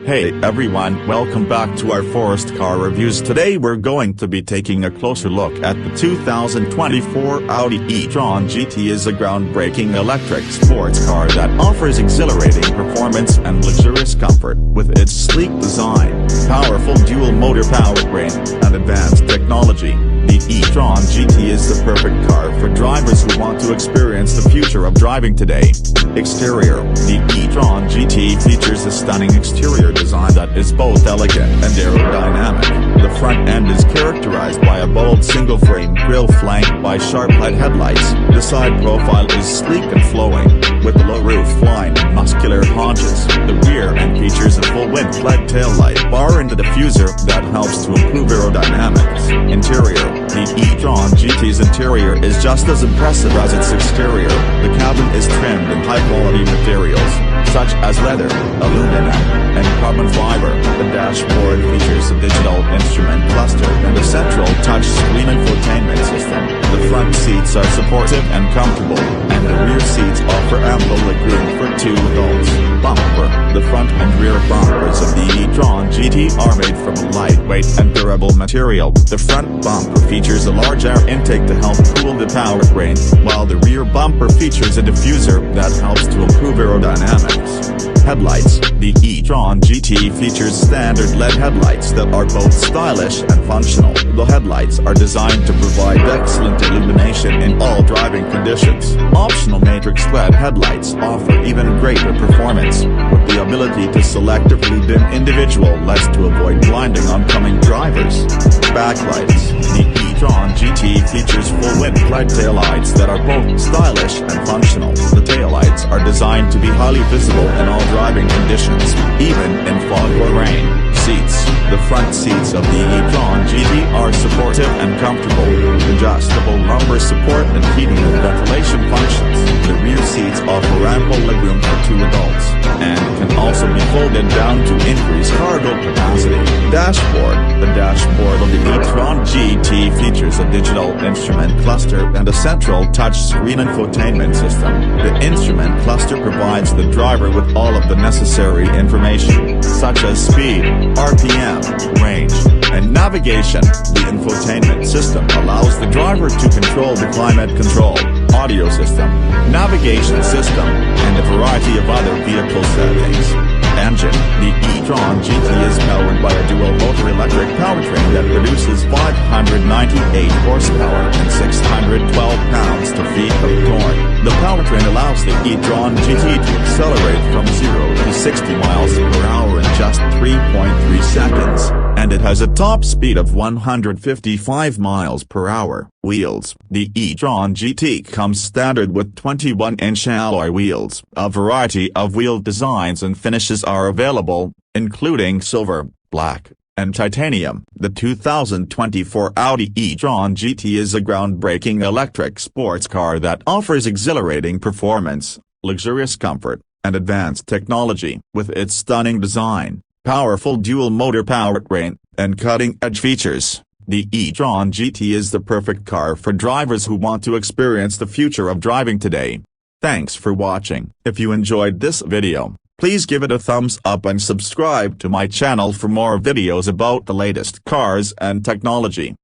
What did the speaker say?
Hey everyone, welcome back to our Forest Car Reviews. Today we're going to be taking a closer look at the 2024 Audi e-tron GT. Is a groundbreaking electric sports car that offers exhilarating performance and luxurious comfort. With its sleek design, powerful dual-motor powertrain, and advanced technology, the e-tron GT is the perfect car for drivers who want to experience the future of driving today. Exterior: the e-tron GT features a stunning exterior design that is both elegant and aerodynamic. The front end is characterized by a bold single-frame grille flanked by sharp-head headlights. The side profile is sleek and flowing, with a low roof line and muscular haunches. The rear end features a full-width LED taillight bar and a diffuser that helps to improve aerodynamics. Interior: the e-tron GT's interior is just as impressive as its exterior. The cabin is trimmed in high-quality materials, such as leather, aluminum, and carbon fiber. The dashboard features a digital instrument cluster and a central touch-screen infotainment system. The front seats are supportive and comfortable, and the rear seats offer ample legroom for two adults. Bumper: the front and rear bumpers of the e-tron GT are made from a lightweight and durable material. The front bumper features a large air intake to help cool the powertrain, while the rear bumper features a diffuser that helps to improve aerodynamics. Headlights: the e-tron GT features standard LED headlights that are both stylish and functional. The headlights are designed to provide excellent illumination in all driving conditions. Optional matrix LED headlights offer even greater performance, with the ability to selectively dim individual LEDs to avoid blinding oncoming drivers. Backlights: the e-tron GT features full-width LED taillights that are both stylish and functional. The taillights are designed to be highly visible in all driving conditions, even in fog or rain. Seats: the front seats of the e-tron GT are supportive and comfortable, with adjustable lumbar support and heating and ventilation functions. The rear seats offer ample legroom for two adults, and can also be folded down to increase cargo capacity. Dashboard: the dashboard of the e-tron GT features a digital instrument cluster and a central touch-screen infotainment system. The instrument cluster provides the driver with all of the necessary information, such as speed, RPM, range, and navigation. The infotainment system allows the driver to control the climate control, audio system, navigation system, and a variety of other vehicle settings. Engine: the e-tron GT is powered by a dual-motor electric powertrain that produces 598 horsepower and 612 pounds-feet of torque. The powertrain allows the e-tron GT to accelerate from 0 to 60 miles per hour in just 3.3 seconds, and it has a top speed of 155 miles per hour. Wheels: the e-tron GT comes standard with 21-inch alloy wheels. A variety of wheel designs and finishes are available, including silver, black, and titanium. The 2024 Audi e-tron GT is a groundbreaking electric sports car that offers exhilarating performance, luxurious comfort, and advanced technology. With its stunning design, powerful dual-motor powertrain, and cutting-edge features, the e-tron GT is the perfect car for drivers who want to experience the future of driving today. Thanks for watching. If you enjoyed this video, please give it a thumbs up and subscribe to my channel for more videos about the latest cars and technology.